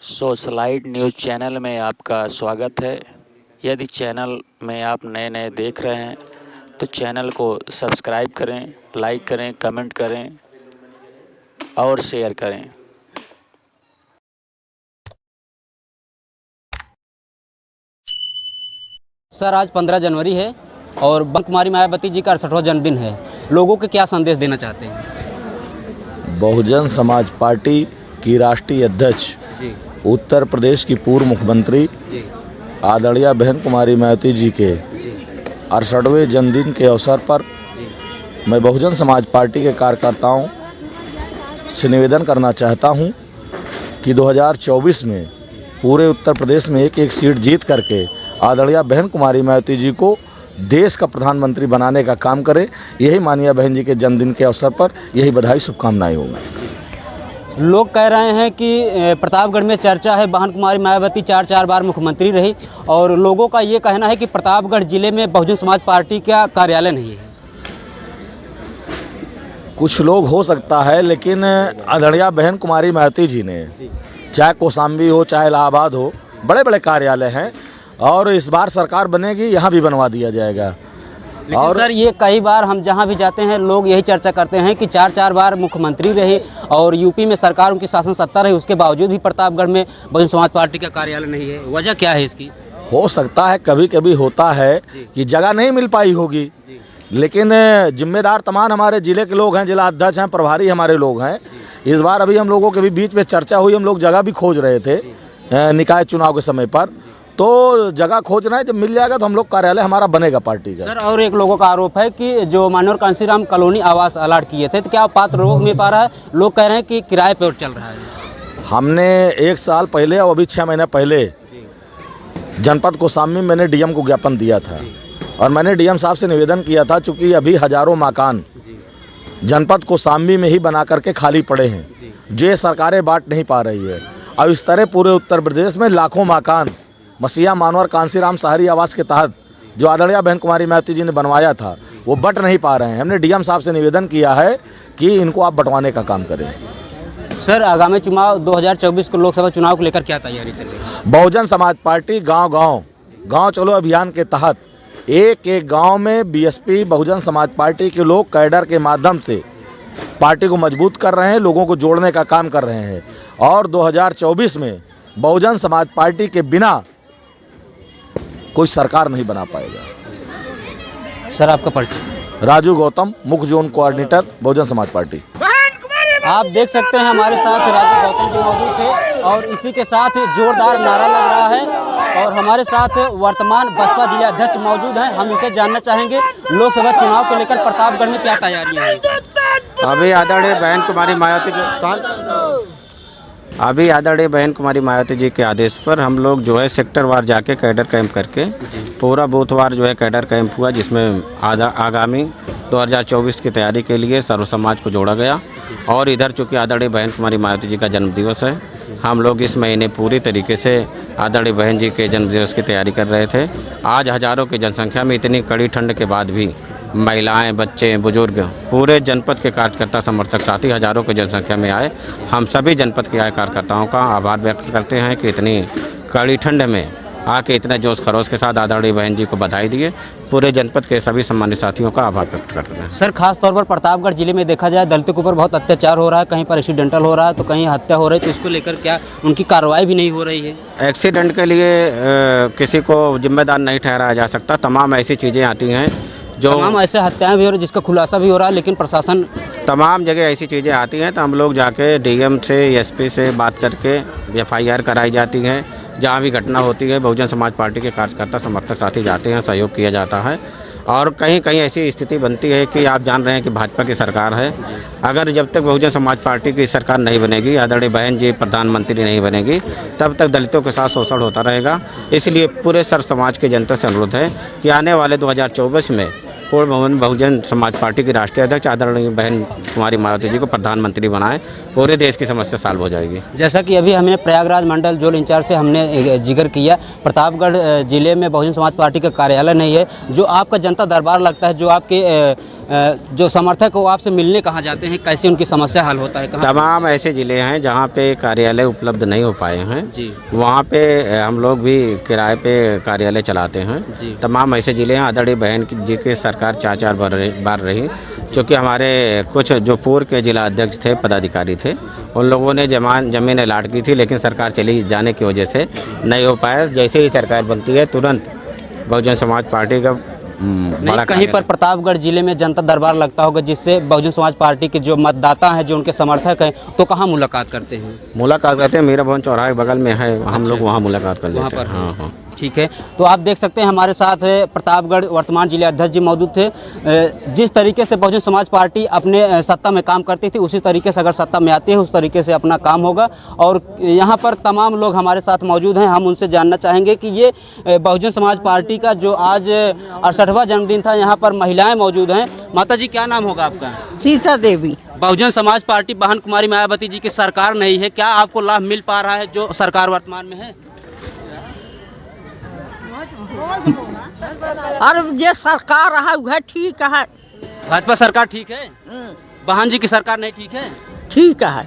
Socialite news channel में आपका स्वागत है। यदि चैनल में आप नए देख रहे हैं तो चैनल को सब्सक्राइब करें, लाइक करें, कमेंट करें और शेयर करें। सर, आज 15 जनवरी है और कुमारी मायावती जी का 68वां जन्मदिन है। लोगों को क्या संदेश देना चाहते हैं? बहुजन समाज पार्टी की राष्ट्रीय अध्यक्ष जी उत्तर प्रदेश की पूर्व मुख्यमंत्री जी आदरणीय बहन कुमारी मायावती जी के 68वें जन्मदिन के अवसर पर मैं बहुजन समाज पार्टी के कार्यकर्ताओं से निवेदन करना चाहता हूं कि 2024 में पूरे उत्तर प्रदेश में एक सीट जीत करके आदरणीय बहन कुमारी मायावती जी को देश का प्रधानमंत्री बनाने का काम करें। यही माननीय बहन जी के जन्मदिन के अवसर पर यही बधाई शुभकामनाएं होंगी। लोग कह रहे हैं कि प्रतापगढ़ में चर्चा है, बहन कुमारी मायावती चार बार मुख्यमंत्री रही और लोगों का ये कहना है कि प्रतापगढ़ जिले में बहुजन समाज पार्टी का कार्यालय नहीं है। कुछ लोग हो सकता है, लेकिन आदरणीय बहन कुमारी मायावती जी ने चाहे कौशाम्बी हो चाहे इलाहाबाद हो, बड़े बड़े कार्यालय हैं और इस बार सरकार बनेगी यहाँ भी बनवा दिया जाएगा। और सर, ये कई बार हम जहाँ भी जाते हैं लोग यही चर्चा करते हैं कि चार बार मुख्यमंत्री रहे और यूपी में सरकार उनकी शासन सत्ता रही, उसके बावजूद भी प्रतापगढ़ में बहुजन समाज पार्टी का कार्यालय नहीं है। वजह क्या है इसकी? हो सकता है कभी कभी होता है कि जगह नहीं मिल पाई होगी, लेकिन जिम्मेदार तमाम हमारे जिले के लोग हैं, जिला अध्यक्ष हैं, प्रभारी हमारे लोग हैं। इस बार अभी हम लोगों के भी बीच में चर्चा हुई, हम लोग जगह भी खोज रहे थे निकाय चुनाव के समय पर, तो जगह खोज रहे हैं, जब मिल जाएगा तो हम लोग कार्यालय हमारा बनेगा पार्टी का। सर, और एक लोगों का आरोप है कि जो माननीय कांसीराम कॉलोनी आवास अलॉट किए थे, तो क्या पात्र लोग मिल पा रहा है? लोग कह रहे हैं कि किराए पर चल रहा है। हमने 1 साल पहले और अभी 6 महीने पहले जनपद कौशाम्बी में मैंने डीएम को ज्ञापन दिया था और मैंने डीएम साहब से निवेदन किया था, चूँकि अभी हजारों मकान जनपद कौशाम्बी में ही बना करके खाली पड़े हैं, जो सरकारें बांट नहीं पा रही है। और इस तरह पूरे उत्तर प्रदेश में लाखों मकान मसीहा मानवर कांसीराम शहरी आवास के तहत जो आदरणीय बहन कुमारी मायावती जी ने बनवाया था वो बट नहीं पा रहे हैं। हमने डीएम साहब से निवेदन किया है कि इनको आप बंटवाने का काम करें। सर, आगामी चुनाव 2024 को लोकसभा चुनाव को लेकर क्या तैयारी चल रही है? बहुजन समाज पार्टी गांव चलो अभियान के तहत एक गांव में बीएसपी बहुजन समाज पार्टी के लोग कैडर के माध्यम से पार्टी को मजबूत कर रहे हैं, लोगों को जोड़ने का काम कर रहे हैं और 2024 में बहुजन समाज पार्टी के बिना कोई सरकार नहीं बना पाएगा। सर, आपका परिचय? राजू गौतम, मुख्य zone coordinator, Bahujan Samaj party. आप देख सकते हैं हमारे साथ राजू गौतम जी मौजूद थे और इसी के साथ जोरदार नारा लग रहा है और हमारे साथ वर्तमान बसपा जिला अध्यक्ष मौजूद हैं। हम इसे जानना चाहेंगे लोकसभा चुनाव को लेकर प्रतापगढ़ में क्या तैयारियां हैं। अभी आदरणीय बहन कुमारी मायावती जी के आदेश पर हम लोग जो है सेक्टर वार जाके कैडर कैंप करके पूरा बूथ वार जो है कैडर कैंप हुआ, जिसमें आगामी 2024 की तैयारी के लिए सर्व समाज को जोड़ा गया। और इधर चूँकि आदरणीय बहन कुमारी मायावती जी का जन्मदिवस है, हम लोग इस महीने पूरी तरीके से आदरणीय बहन जी के जन्मदिवस की तैयारी कर रहे थे। आज हज़ारों की जनसंख्या में इतनी कड़ी ठंड के बाद भी महिलाएं, बच्चे, बुजुर्ग, पूरे जनपद के कार्यकर्ता समर्थक साथी हज़ारों की जनसंख्या में आए। हम सभी जनपद के आए कार्यकर्ताओं का आभार व्यक्त करते हैं कि इतनी कड़ी ठंड में आके इतने जोश खरोश के साथ आदरणीय बहन जी को बधाई दिए। पूरे जनपद के सभी सम्मानित साथियों का आभार व्यक्त करते हैं। सर, खास तौर पर प्रतापगढ़ जिले में देखा जाए दलितों के ऊपर बहुत अत्याचार हो रहा है, कहीं पर एक्सीडेंटल हो रहा है तो कहीं हत्या हो रही है, तो इसको लेकर क्या उनकी कार्रवाई भी नहीं हो रही है? एक्सीडेंट के लिए किसी को जिम्मेदार नहीं ठहराया जा सकता। तमाम ऐसी चीज़ें आती हैं जो तमाम ऐसे हत्याएं भी हो रही जिसका खुलासा भी हो रहा है, लेकिन प्रशासन तमाम जगह ऐसी चीज़ें आती हैं तो हम लोग जाके डीएम से एसपी से बात करके एफआईआर कराई जाती है। जहाँ भी घटना होती है बहुजन समाज पार्टी के कार्यकर्ता समर्थक साथी जाते हैं, सहयोग किया जाता है। और कहीं कहीं ऐसी स्थिति बनती है कि आप जान रहे हैं कि भाजपा की सरकार है, अगर जब तक बहुजन समाज पार्टी की सरकार नहीं बनेगी, आदरणीय बहन जी प्रधानमंत्री नहीं बनेगी, तब तक दलितों के साथ शोषण होता रहेगा। इसलिए पूरे सर्व समाज की जनता से अनुरोध है कि आने वाले 2024 में पूर्ण बहुजन समाज पार्टी की राष्ट्रीय अध्यक्ष आदरणीय बहन कुमारी मायावती जी को प्रधानमंत्री बनाएं, पूरे देश की समस्या सॉल्व हो जाएगी। जैसा कि अभी हमने प्रयागराज मंडल जोन इंचार्ज से हमने जिक्र किया, प्रतापगढ़ जिले में बहुजन समाज पार्टी का कार्यालय नहीं है। जो आपका जनता दरबार लगता है, जो आपके जो समर्थक वो आपसे मिलने कहाँ जाते हैं, कैसे उनकी समस्या हल होता है? तमाम ऐसे ज़िले हैं जहाँ पे कार्यालय उपलब्ध नहीं हो पाए हैं जी वहाँ पे हम लोग भी किराए पे कार्यालय चलाते हैं। जी तमाम ऐसे ज़िले हैं। आदरणीय बहन जी की सरकार 4 बार रही, क्योंकि हमारे कुछ जो पूर्व के जिला अध्यक्ष थे, पदाधिकारी थे, उन लोगों ने जमीन अलाट की थी, लेकिन सरकार चली जाने की वजह से नहीं हो पाया। जैसे ही सरकार बनती है तुरंत बहुजन समाज पार्टी का बड़ा कहीं पर प्रतापगढ़ जिले में जनता दरबार लगता होगा, जिससे बहुजन समाज पार्टी के जो मतदाता हैं, जो उनके समर्थक हैं, तो कहाँ मुलाकात करते हैं? मुलाकात करते हैं, मीरा भवन चौराहे बगल में है, हम लोग वहाँ मुलाकात कर लेते हैं। हाँ हाँ ठीक है। तो आप देख सकते हैं हमारे साथ प्रतापगढ़ वर्तमान जिला अध्यक्ष जी मौजूद थे। जिस तरीके से बहुजन समाज पार्टी अपने सत्ता में काम करती थी, उसी तरीके से अगर सत्ता में आती है उस तरीके से अपना काम होगा। और यहाँ पर तमाम लोग हमारे साथ मौजूद हैं। हम उनसे जानना चाहेंगे कि ये बहुजन समाज पार्टी का जो आज 68वां जन्मदिन था, यहाँ पर महिलाएं मौजूद हैं। माता जी, क्या नाम होगा आपका? सीता देवी। बहुजन समाज पार्टी बहन कुमारी मायावती जी की सरकार नहीं है, क्या आपको लाभ मिल पा रहा है जो सरकार वर्तमान में है? और ये सरकार है वह ठीक है। भाजपा सरकार ठीक है, बहन जी की सरकार नहीं ठीक है? ठीक है।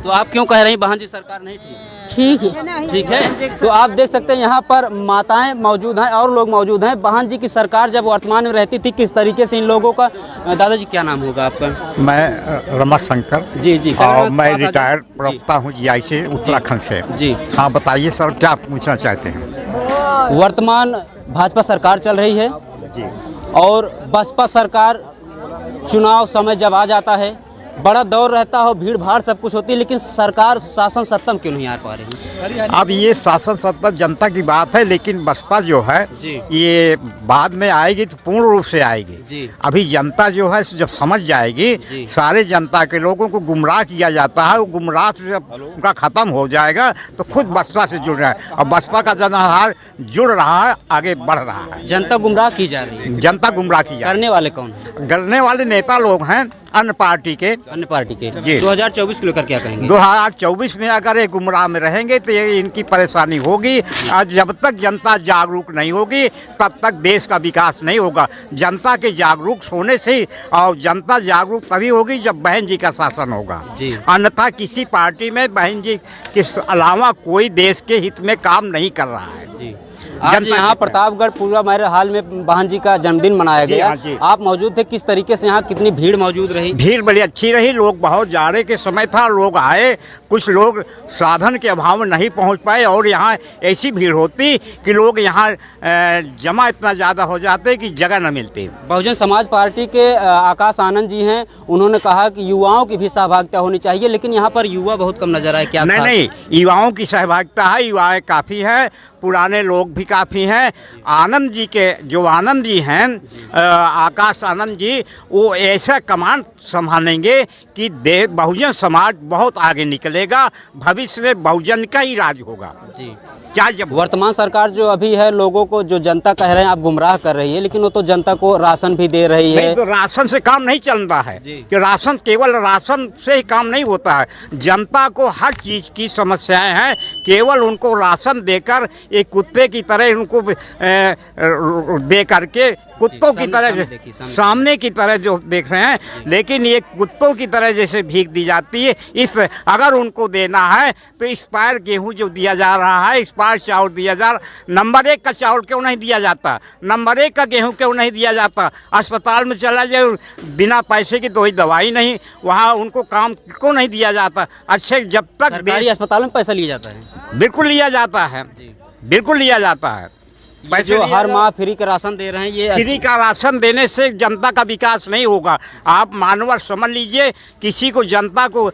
तो आप क्यों कह रही हैं बहन जी सरकार नहीं ठीक? ठीक है। ठीक है। तो आप देख सकते हैं यहाँ पर माताएं मौजूद हैं और लोग मौजूद हैं। बहन जी की सरकार जब वर्तमान में रहती थी, किस तरीके से इन लोगों का, दादाजी क्या नाम होगा आपका? मैं रमत शंकर जी जी। और मैं रिटायर्ड प्रवक्ता हूँ जीआई से, उत्तराखंड से जी। हाँ बताइए सर, क्या पूछना चाहते हैं? वर्तमान भाजपा सरकार चल रही है जी। और बसपा सरकार, चुनाव समय जब आ जाता है, बड़ा दौर रहता हो, भीड़ भाड़ सब कुछ होती है, लेकिन सरकार शासन सत्ता में क्यों नहीं आ पा रही? अब ये शासन सत्ता जनता की बात है, लेकिन बसपा जो है ये बाद में आएगी तो पूर्ण रूप से आएगी जी। अभी जनता जो है जब समझ जाएगी, सारे जनता के लोगों को गुमराह किया जाता है, वो गुमराह से जब उनका खत्म हो जाएगा तो खुद बसपा से जुड़ रहा है। और बसपा का जनाधार जुड़ रहा है, आगे बढ़ रहा है। जनता गुमराह की जा रही है। जनता गुमराह की जा रही करने वाले कौन है? है। करने वाले नेता लोग हैं अन्य पार्टी के। अन्य पार्टी के। जी। 2024 को लेकर क्या कहेंगे? 2024 में अगर ये गुमराह में रहेंगे तो ये इनकी परेशानी होगी। और जब तक जनता जागरूक नहीं होगी तब तक देश का विकास नहीं होगा। जनता के जागरूक होने से, और जनता जागरूक तभी होगी जब बहन जी का शासन होगा। अन्यथा किसी पार्टी में बहन जी के अलावा कोई देश के हित में काम नहीं कर रहा है। जी। आज यहाँ प्रतापगढ़ पूरा मेरे हाल में बहन जी का जन्मदिन मनाया गया। आप मौजूद थे, किस तरीके से यहाँ कितनी भीड़ मौजूद रही? भीड़ बड़ी अच्छी रही। लोग बहुत जाड़े के समय था, लोग आए। कुछ लोग साधन के अभाव में नहीं पहुँच पाए और यहाँ ऐसी भीड़ होती कि लोग यहाँ जमा इतना ज़्यादा हो जाते कि जगह न मिलती। बहुजन समाज पार्टी के आकाश आनंद जी हैं, उन्होंने कहा कि युवाओं की भी सहभागिता होनी चाहिए, लेकिन यहाँ पर युवा बहुत कम नजर आए। क्या? नहीं, युवाओं की सहभागिता है, युवाएं काफ़ी है, पुराने लोग भी काफ़ी हैं। आनंद जी के जो आनंद जी हैं, आकाश आनंद जी, वो ऐसा कमांड संभालेंगे कि बहुजन समाज बहुत आगे निकलेगा। भविष्य में बहुजन का ही राज होगा जी। क्या जब वर्तमान सरकार जो अभी है, लोगों को जो जनता कह रहे हैं आप गुमराह कर रही है, लेकिन वो तो जनता को राशन भी दे रही है। तो राशन से काम नहीं चलता है कि राशन, केवल राशन से ही काम नहीं होता है। जनता को हर चीज़ की समस्याएं हैं, केवल उनको राशन देकर एक कुत्ते की तरह उनको दे करके, कुत्तों की तरह सामने की तरह जो देख रहे हैं, लेकिन ये कुत्तों की तरह जैसे भीख दी जाती है। इस अगर उनको देना है तो एक्सपायर गेहूं जो दिया जा रहा है, एक्सपायर चावल दिया जा रहा, नंबर 1 का चावल क्यों नहीं दिया जाता? नंबर 1 का गेहूं क्यों नहीं दिया जाता? अस्पताल में चला जाए, बिना पैसे की कोई दवाई नहीं, वहाँ उनको काम क्यों नहीं दिया जाता? अच्छे जब तक सरकारी अस्पताल में पैसा लिया जाता है। बिल्कुल लिया जाता है, बिल्कुल लिया जाता है। जो हर माह फ्री का राशन दे रहे हैं, ये फ्री का राशन देने से जनता का विकास नहीं होगा। आप मानवर समझ लीजिए, किसी को जनता को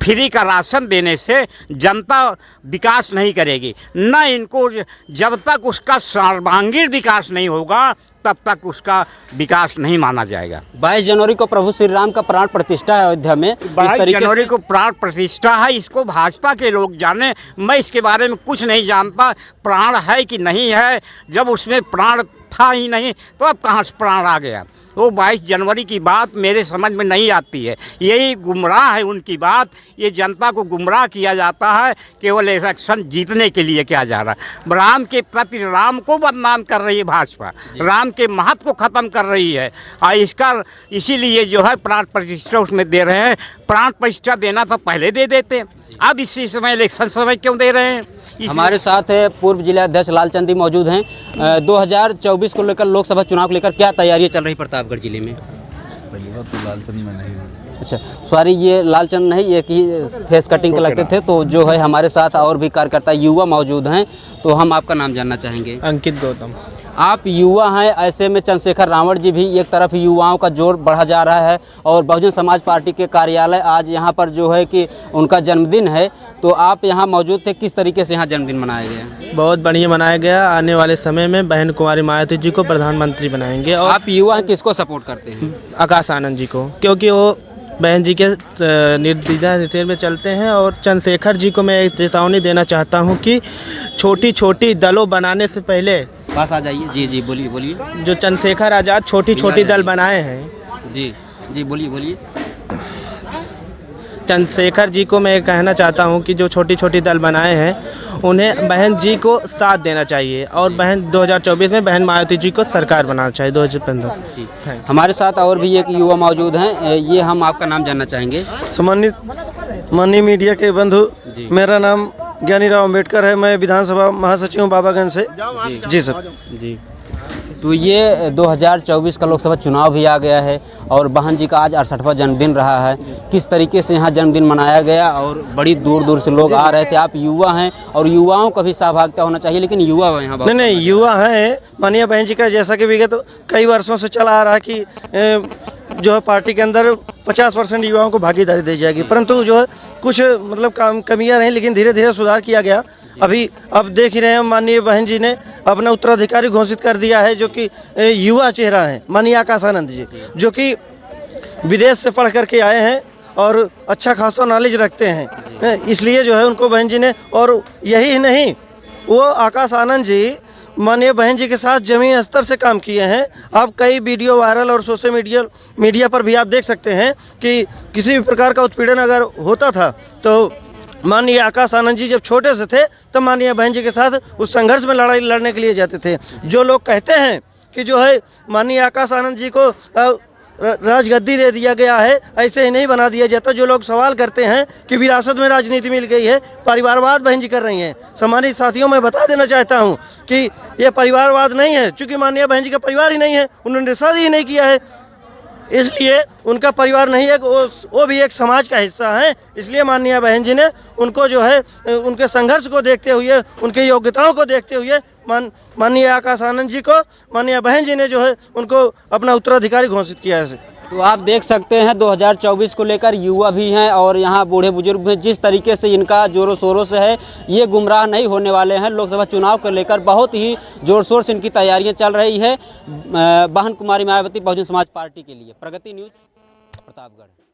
फ्री का राशन देने से जनता विकास नहीं करेगी। न इनको, जब तक उसका सर्वांगीण विकास नहीं होगा तब तक उसका विकास नहीं माना जाएगा। 22 जनवरी को प्रभु श्री राम का प्राण प्रतिष्ठा है अयोध्या में। 22 जनवरी को प्राण प्रतिष्ठा है, इसको भाजपा के लोग जाने, मैं इसके बारे में कुछ नहीं जानता। प्राण है कि नहीं है, जब उसमें प्राण था ही नहीं, तो अब कहाँ से प्राण आ गया। वो 22 जनवरी की बात मेरे समझ में नहीं आती है। यही गुमराह है उनकी बात। ये जनता को गुमराह किया जाता है, केवल इलेक्शन जीतने के लिए किया जा रहा है। राम के प्रति राम को बदनाम कर रही है भाजपा, राम के महत्व को ख़त्म कर रही है। और इसका इसीलिए जो है प्राण प्रतिष्ठा उसमें दे रहे हैं। प्राण प्रतिष्ठा देना तो पहले दे देते, अब इसी समय इलेक्शन समय क्यों दे रहे हैं। हमारे साथ पूर्व जिलाध्यक्ष लालचंद जी मौजूद हैं। 2024 को लेकर लोकसभा चुनाव को लेकर क्या तैयारियां चल रही प्रतापगढ़ जिले में? पहली बात तो लालचंद में नहीं। अच्छा, सॉरी, ये लालचंद नहीं, एक ही फेस कटिंग के लगते थे। तो जो है हमारे साथ और भी कार्यकर्ता युवा मौजूद हैं, तो हम आपका नाम जानना चाहेंगे। अंकित गौतम। आप युवा हैं, ऐसे में चंद्रशेखर रावण जी भी एक तरफ युवाओं का जोर बढ़ा जा रहा है और बहुजन समाज पार्टी के कार्यालय आज यहाँ पर जो है कि उनका जन्मदिन है, तो आप यहाँ मौजूद थे। किस तरीके से यहाँ जन्मदिन मनाया गया? बहुत बढ़िया मनाया गया। आने वाले समय में बहन कुमारी मायावती जी को प्रधानमंत्री बनाएंगे। और आप युवा हैं, किसको सपोर्ट करते हैं? आकाश आनंद जी को, क्योंकि वो बहन जी के निर्देश में चलते हैं। और चंद्रशेखर जी को मैं एक चेतावनी देना चाहता हूँ कि छोटी छोटी दलों बनाने से पहले, पास आ जाइए। जी जी, बोलिए बोलिए। जो चंद्रशेखर आज़ाद छोटी छोटी दल बनाए हैं, जी जी, बोलिए बोलिए। चंद्रशेखर जी को मैं कहना चाहता हूं कि जो छोटी छोटी दल बनाए हैं उन्हें बहन जी को साथ देना चाहिए और बहन 2024 में बहन मायावती जी को सरकार बनाना चाहिए 2015। जी, हमारे साथ और भी एक युवा मौजूद हैं। ये हम आपका नाम जानना चाहेंगे। सम्मानित माननीय मीडिया के बंधु, मेरा नाम ज्ञानी राव अम्बेडकर है। मैं विधानसभा महासचिव हूँ बाबागंज से। जी सर। जी, तो ये 2024 का लोकसभा चुनाव भी आ गया है और बहन जी का आज 68वां जन्मदिन रहा है। किस तरीके से यहाँ जन्मदिन मनाया गया और बड़ी दूर दूर से लोग आ रहे थे। आप युवा हैं और युवाओं का भी सहभागिता होना चाहिए, लेकिन युवा यहाँ नहीं, युवा हैं। माननीय बहन जी का जैसा कि विगत कई वर्षों से चला आ रहा है कि जो है पार्टी के अंदर 50% युवाओं को भागीदारी दी जाएगी, परंतु जो है कुछ मतलब कमियां रहीं, लेकिन धीरे धीरे सुधार किया गया। अभी अब देख ही रहे हैं, माननीय बहन जी ने अपना उत्तराधिकारी घोषित कर दिया है, जो कि युवा चेहरा है, माननीय आकाश आनंद जी, जो कि विदेश से पढ़ करके आए हैं और अच्छा खासा नॉलेज रखते हैं। इसलिए जो है उनको बहन जी ने, और यही नहीं, वो आकाश आनंद जी माननीय बहन जी के साथ जमीन स्तर से काम किए हैं। अब कई वीडियो वायरल और सोशल मीडिया पर भी आप देख सकते हैं कि किसी भी प्रकार का उत्पीड़न अगर होता था तो माननीय आकाश आनंद जी जब छोटे से थे तब माननीय बहन जी के साथ उस संघर्ष में लड़ाई लड़ने के लिए जाते थे। जो लोग कहते हैं कि जो है माननीय आकाश आनंद जी को राजगद्दी दे दिया गया है, ऐसे ही नहीं बना दिया जाता। जो लोग सवाल करते हैं कि विरासत में राजनीति मिल गई है, परिवारवाद बहन जी कर रही हैं। सम्मानित साथियों, मैं बता देना चाहता हूं कि ये परिवारवाद नहीं है, चूंकि माननीय बहन जी का परिवार ही नहीं है, उन्होंने शादी ही नहीं किया है, इसलिए उनका परिवार नहीं है, वो भी एक समाज का हिस्सा है। इसलिए माननीय बहन जी ने उनको जो है उनके संघर्ष को देखते हुए, उनके योग्यताओं को देखते हुए माननीय आकाश आनंद जी को माननीय बहन जी ने जो है उनको अपना उत्तराधिकारी घोषित किया है। तो आप देख सकते हैं 2024 को लेकर युवा भी हैं और यहाँ बूढ़े बुजुर्ग भी, जिस तरीके से इनका जोरों शोरों से है, ये गुमराह नहीं होने वाले हैं। लोकसभा चुनाव को लेकर बहुत ही जोर शोर से इनकी तैयारियां चल रही है बहन कुमारी मायावती बहुजन समाज पार्टी के लिए। प्रगति न्यूज, प्रतापगढ़।